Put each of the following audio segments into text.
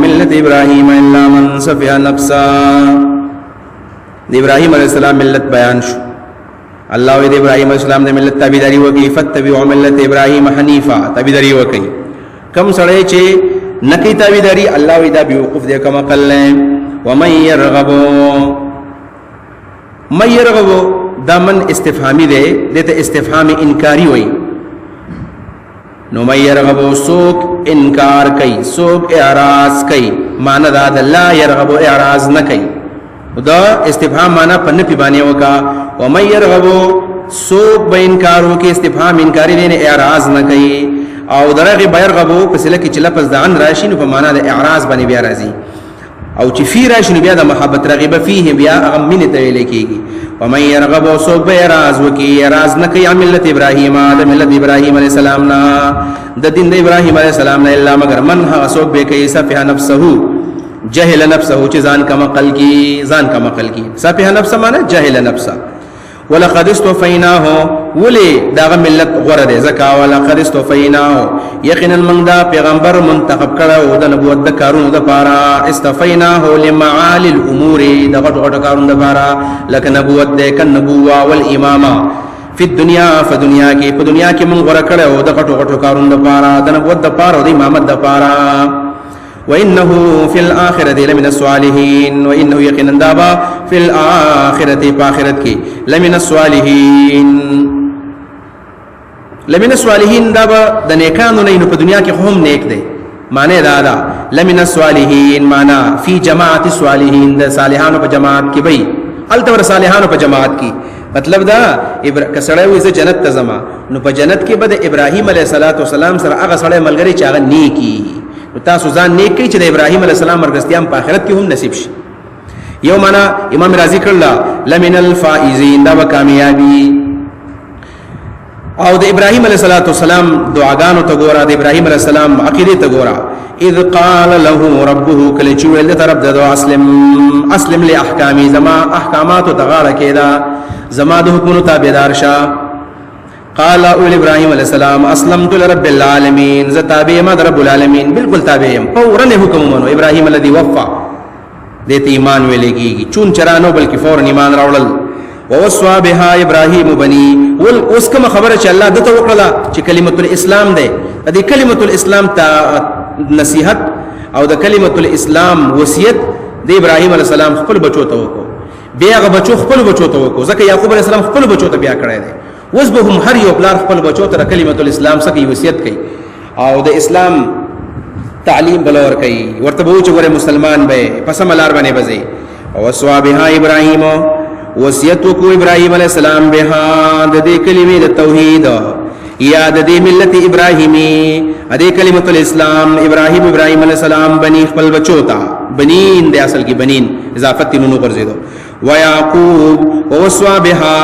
ملة إبراهيم إلا من سفه نفسا. د ابراهيم عليه السلام ملت بیان شو. الله د ابراهيم عليه السلام د ملت تابعداري وکي، فتبعوا ملة إبراهيم حنيفا، تابعداري وکي. کم سړی چې نکی تابعداري الله دا بیوقوف دی کما قله. ومن يرغب دا من استفهامي دی، دته استفهام انکاری وای. نو من يرغب سوک انکار کوي، سوک اعراض کوي، معنی دا لا يرغب اعراض نه کوي. دا استفهام معنی پنه پی باندې وکا. ومن يرغب سوک به انکار وکي، استفهام انکاری دی، اعراض نه کوي. او درغه بیرغبو پس لکه چې لفظ د عن راشي نو په معنا د اعراض باندې بیا راځي، او چې فی راشي نو بیا د محبت رغبه فيه بیا هغه من ته ویل کېږي. ومن يرغب سوک به اعراض وکي، اعراض نه کوي ملت ابراهیم، د ملت ابراهیم علیه السلام نه، د دین د ابراهیم علیه السلام نه، الا مگر من هغه سوک به کوي سفه نفسه، جهل نفسه، چې ځان کم عقل کی، ځان کم عقل کی. سفه نفسه معنی جهل نفسه. ولقد استوفیناه، ولی داغه ملت غره ده زکا. ولقد استوفیناه، یقینا من دا پیغمبر منتخب کړه د نبوت د کارونو د پاره. استوفیناه لمعالی الامور، د غټ کارونو د پاره، لکه نبوت ده، ک نبوه والامامه فی الدنیا، فدنیا کې په دنیا کې من غره کړه د غټ کارونو د پاره، د نبوت د پاره او د امامت د پاره. وإنه في الآخرة لمن الصالحين، وإنه يقينا دابا في الآخرة بآخرتك لمن الصالحين، لمن الصالحين دابا د نیکانو نه په دنیا کې هم نیک دی. معنی دا لمن الصالحين معنی فی جماعت الصالحين، د صالحانو په جماعت کې وي، التور صالحانو په جماعت کې. مطلب دا کسړی وي زه جنت ته ځم، نو په جنت کې به د ابراهیم علیه السلام سره هغه سړی ملګری چې هغه نیکی. تاسو ځان نیک کړئ چې د ابراهیم علیه السلام مرګستیام په آخرت کې هم نصیب شي. یو معنا امام رازی کړل لمن الفائزین، دا به کامیابی. او د ابراهیم علیه السلام دعاګانو ته ګوره، د ابراهیم علیه السلام عقیده ته ګوره. اذ قال له ربه، کله چې ویل ته رب دغه اسلم لاحکامی، زما احکامات ته غاړه کېدا، زما د حکمونو تابعدار شه. قال اول ابراهيم عليه السلام اسلمت لرب العالمين، ز تابع ما رب العالمين، بالکل تابع فورا حکم منو. ابراهيم الذي وفى دته ایمان ویلېږي، چون چرانو بلکې فورا ایمان راوړل. ووصى بها ابراهيم بني، ول اوس کوم خبره چې الله دته وکړه چې کلمۃ الاسلام ده، دې کلمۃ الاسلام ته نصيحت او د کلمۃ الاسلام وصیت د ابراهيم عليه السلام خپل بچو ته وکړو، بیا هغه بچو خپل بچو ته وکړو، ځکه یعقوب عليه السلام خپل بچو ته بیا کړی دی. وس به هم هر یو بلار خپل بچو ته کلمۃ الاسلام سکی وصیت کوي او د اسلام تعلیم بلور کوي، ورته به چې ګوره مسلمان به پس ملار باندې بځي. او وصوا بها ابراهيم، وصیت کو ابراهيم عليه السلام بها د دې کلمې د توحید یا د دې ملت ابراهیمی، د کلمۃ الاسلام. ابراهیم علیہ السلام بنی خپل بچو ته، بنین د اصل کې بنین اضافت نونو ګرځیدو. ويعقوب ووصى بها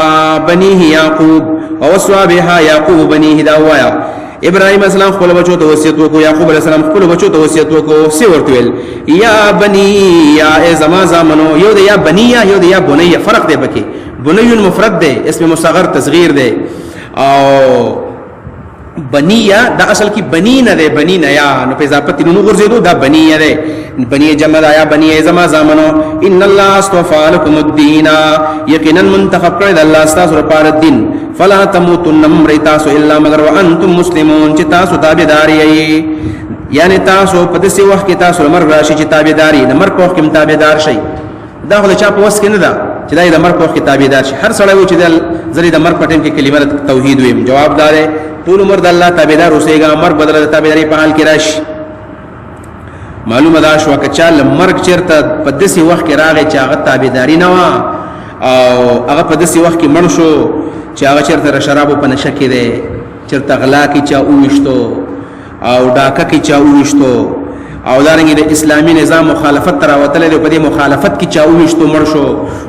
بنيه يعقوب، ووصى بها يعقوب بنيه، دا وایا ابراهيم عليه السلام خپل بچو ته وصیت وکړو، يعقوب عليه السلام خپل بچو ته وصیت وکړو. سی ورته ویل یا بني، یا زما زامنو، یو د یا بني یو د یا بني، فرق دی پکې. بني مفرد دی، اسم مصغر تصغیر دی، او بنیه دا اصل کی بنین ده، بنین یا نو په اضافت نو ګرځیدو، دا بنیه ده، بنیه جمع ده، یا بنیه زما زامنو. ان الله اصطفى لكم الدين، یقینا منتخب کړی د الله تاسو لپاره دین. فلا تموتن تاسو الا مگر وانتم مسلمون، چې تاسو تابعدار یې، یعنی تاسو په دې وخت کې تاسو مرګ راشي چې تابعداري د مرګ په وخت کې تابعدار شي. دا خو چا په وس کې نه ده چې دا د مرګ په وخت کې تابعدار شي. هر سړی و چې د زری د مرګ په ټیم کې کلمه توحید ویم، جواب دار ټول عمر د الله تابعدار اوسېګا، مرګ بدل د تابعداري په حال کې راشي. معلومه ده شو که چا مرګ چیرته په داسې وخت کې راغی چې هغه تابعداري نه وه، او هغه په داسې وخت کې مړ شو چې هغه چیرته د شرابو په نشه کې دی، چیرته غلا کې چا وویشتو او ډاکه کې چا وویشتو، او دارنګه د اسلامي نظام مخالفت تر راوتلې په دې مخالفت کې چا وویشتو مړ شو،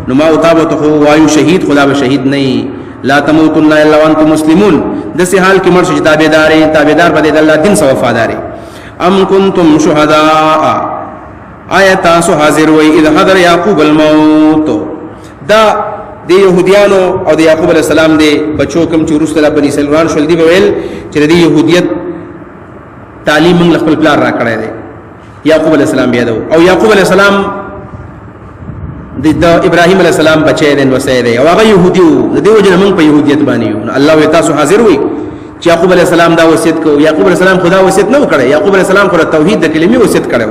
نو ما او تاسو ته وایو شهید، خدا به شهید نه. لا تموتن الا وانتم مسلمون، دسه حال کې مرشد تابعدار بده د الله دین سره وفاداري. ام کنتم شهداء، آیات تاسو حاضر وای اذ حضر یعقوب الموت، دا د يهوديانو او د یعقوب علی السلام د بچو کوم چې ورسره بني اسرائیل شول دی ویل چې د يهودیت تعلیم موږ خپل پلان را کړی دی. یعقوب علیہ السلام بیا دو او یعقوب علیہ السلام د ابراهیم علیہ السلام بچی دین وسه دی او هغه يهودي د دې وجه موږ په يهودیت باندې یو الله وی تاسو حاضر وي چې یعقوب علیہ السلام دا وصیت کو یعقوب علیہ السلام خدا وصیت نه وکړي یعقوب علیہ السلام خو توحید د کلمې وصیت کړو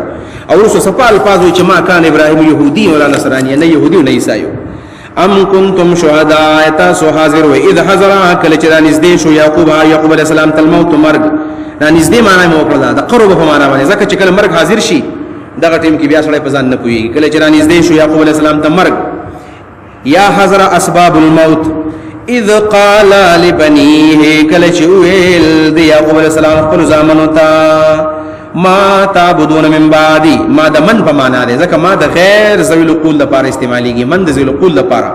او رسو صفه الفاظ چې ما کان ابراهیم يهودي ولا نصراني نه يهودي نه عیسایو ام کنتم شهداء تاسو حاضر وي اذ حضر کله چې نږدې شو یعقوب علیہ السلام تل موت مرګ نږدې معنی مو کړل دا قرب په معنی باندې ځکه چې کله مرګ حاضر شي دغه ټیم کې بیا سړی په ځان نه کوي کله چې نږدې شو یعقوب علیہ السلام ته مرګ یا حضر اسباب الموت اذ قال لبنيه کله چې ویل د یعقوب علیہ السلام خپل زامنو ته ما تعبدون من بعدي ما د من په معنا ده ځکه ما د غیر ذوی القول لپاره استعماليږي من د ذوی القول لپاره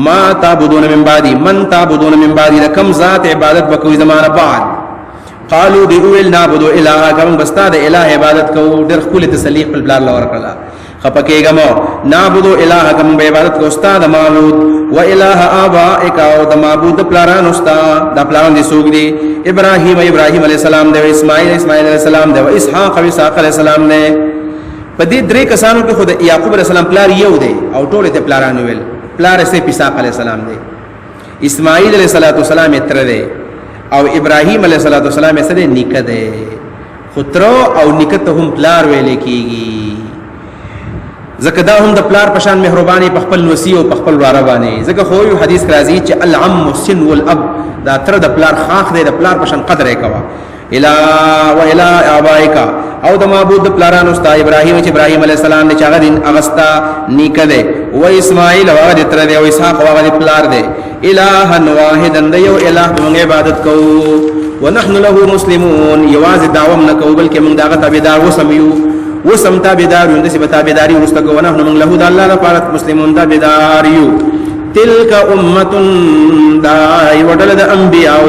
ما تعبدون من بعدي من تعبدون من بعدي لکم ذات عبادت بکوي زمانه بعد قالوا دی ویل نعبدو الہ کوم بستا د الہ عبادت کو در خپل تسلیق په بلار لور کړه خپکیګم نعبدو الہ کوم به عبادت کو استاد معبود و الہ ابائک او د معبود پلاران استاد د پلاران دي سوګ دي ابراهیم علیہ السلام دی اسماعیل علیہ السلام دی اسحاق علیہ السلام دی په دې درې کسانو کې خود یعقوب علیہ السلام پلار یو دی او ټول ته پلاران ویل پلار سه اسحاق علیہ السلام دی اسماعیل علیہ السلام تر دی او ابراهیم علیہ السلام سره نیکه ده خطرو او نیکه ته هم پلار ویل کیږي زکه دا هم د پلار پشان مهرباني په خپل وصي او په خپل واره باندې زکه خو یو حدیث راځي چې العم سن والاب دا تر د پلار خاخ دی د پلار پشان قدر یې کوا الا و الا ابائک او د معبود پلاران استا ابراهیم علیہ السلام نے چاغ دین اغستا نیکه ده و اسماعیل او د تر دی او اسحاق او د پلار ده الہ واحد د یو الہ موږ عبادت کوو ونحن له مسلمون یواز دعوم نکو بلکې موږ دغه تابعدار وسمیو وسم تابعدار یو د سبت تابعداري ورستګو ونحن موږ له د الله لپاره مسلمون تابعدار یو تلک امه دا یوډل د انبیاء او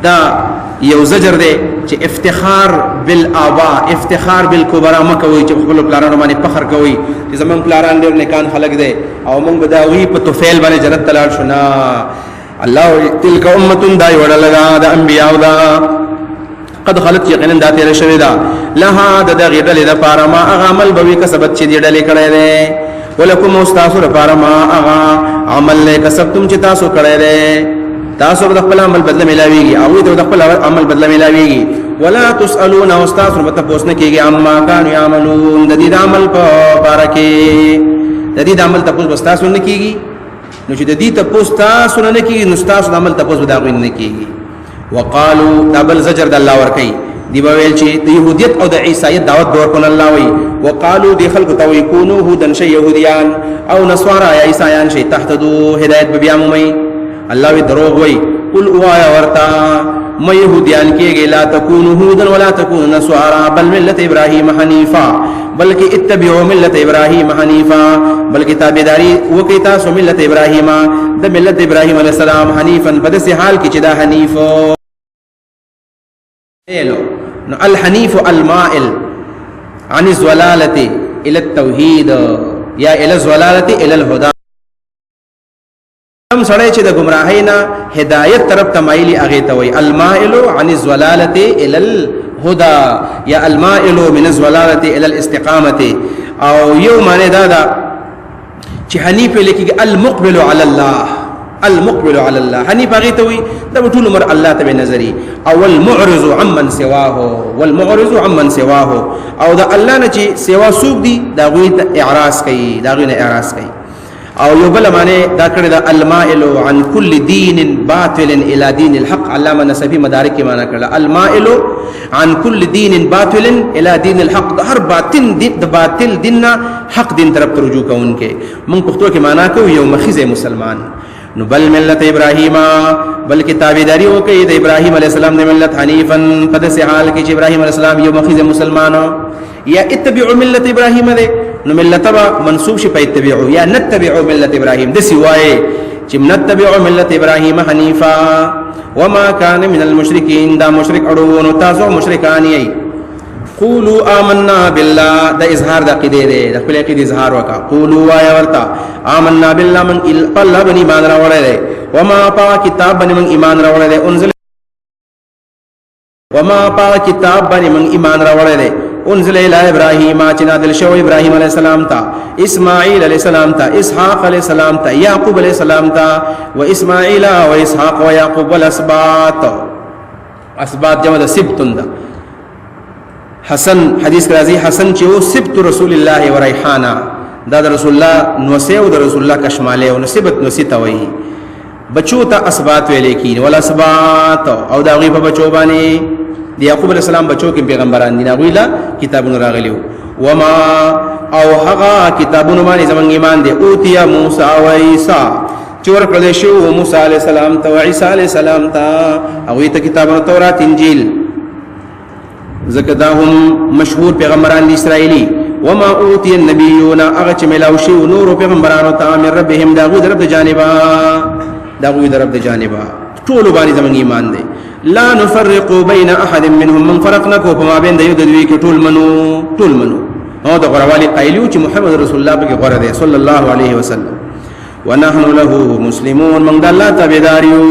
دا یو زجر دی چې افتخار بالآباء افتخار بالکبرى مکوي چې خپل پلارانو باندې فخر کوي چې زمون پلاران ډېر نیکان خلق دي او موږ به دا وی په توفیل باندې جنت تلل شو نه الله تلک امه دا یوډل د انبیاء او دا قد خلت یقینا دا تیر شوی دا لها د دغه ډلې د پاره ما هغه عمل به وی کسبت چې دی ډلې کړی دی ولکم استاسو د پاره ما هغه عمل له کسبتم چې تاسو کړی دی تاسو د خپل عمل بدله ملاويږي او د خپل عمل بدله ملاويږي ولا تسالون استاسو مت پوښتنه کیږي اما كانوا يعملون د دې عمل په باره کې د دې عمل تاسو استاسو نه کیږي نو چې د دې تاسو تاسو نه کیږي نو استاسو د عمل تاسو دا غوښنه نه کیږي وقالو دبل زجر د الله ور کوي دی ویل چې د يهودیت او د عیسایت دعوت دور کول الله وی وقالو دی خلق تو یکونو هودن شی يهوديان او نصارا یا عیسایان شی تحتدو هدایت به بیامومي الله وی دروغ وی قل اوایا ورتا ما يهوديان کېږي لا تكونوا هودا ولا تكونوا نصارا بل ملت ابراهيم حنيفا بلکې اتبعوا ملت ابراهيم حنيفا بلکې تابعداري وکي تاسو ملت ابراهيم د ملت ابراهيم عليه السلام حنيفا بدس حال کې چې دا حنيف نو الحنيف المائل عن الضلاله الى التوحيد یا الى الضلاله الى الهدى هم سړی چې د گمراهۍ نه هدایت طرف ته مایلی هغه ته وای المائل عن الضلاله الى الهدى یا المائل من الضلاله الى الاستقامه او یو معنی دا چې حنیف لیکي المقبل على الله المقبل على الله حنیف هغه ته وای د ټول عمر الله ته نظری او المعرض عمن سواه والمعرض عمن سواه او دا الله نه چې سوا سوق دي دا غوی ته اعراض کوي دا غوی نه اعراض کوي او یو بل معنی دا کړی دا المائل عن كل دين باطل الى دين الحق علامه نسبی مدارک کې معنی کړل المائل عن كل دين باطل الى دين الحق هر باطل دین د باطل دین حق دین طرف رجوع کوونکې موږ پښتو کې معنی کوو یو مخیزه مسلمان نو بل ملت ابراهیم بلکې تابعداري وکړي د ابراهیم علی السلام د ملت حنیفا قد سه حال کې چې ابراهیم علی السلام یو مخیزه مسلمانو یا اتبعوا ملت ابراهیم ده نو ملت با منسوب شي په اتبعوا یا نتبعوا ملت ابراهیم د سوای چې نتبعوا ملت ابراهیم حنیفا وما كان من المشركين دا مشرک اړو تاسو مشرکان یې قولوا آمنا بالله دا اظهار دا قیده ده دا خپل عقیده اظهار وکا قولوا یا ورتا آمنا بالله من الله بن ایمان راوړل وما پا کتاب بن من ایمان راوړل انزل وما پا کتاب باندې من ایمان راوړل دي انزل الى ابراهيم چې نازل شو ابراهيم عليه السلام ته اسماعيل عليه السلام ته اسحاق عليه السلام ته يعقوب عليه السلام ته واسماعيل واسحاق ويعقوب والاسباط اسباط جمع د سبتون ده حسن حدیث راځي حسن چې او سبت رسول الله وريحانا دا د رسول الله نوسه او د رسول الله کشماله او نسبت نوسیته وي بچو ته اسباط ویل کین ولا اسباط او دا غي په بچو باندې دی یعقوب علیہ السلام بچو کې پیغمبران دي نغوی لا کتابونه راغلیو وما او هغه کتابونه باندې زمونږ ایمان دی اوتیا موسی او عیسی چور کړل شو موسی علیہ السلام ته او عیسی علیہ السلام ته او ته کتابونه تورات انجیل زکه دا هم مشهور پیغمبران دي اسرائیلی وما اوتی النبیون اغه چې ملاو شو نور پیغمبرانو ته من ربهم دا غو درب جانبا دا غو درب جانبا ټول باندې زمونږ ایمان دی لا نفرق بين احد منهم من فرقنا کو په ما بین د یو د دوی کې ټول منو او د غروالي قایلو چې محمد رسول الله به غره دی صلی الله علیه وسلم ونحن له مسلمون من الله تابعداریو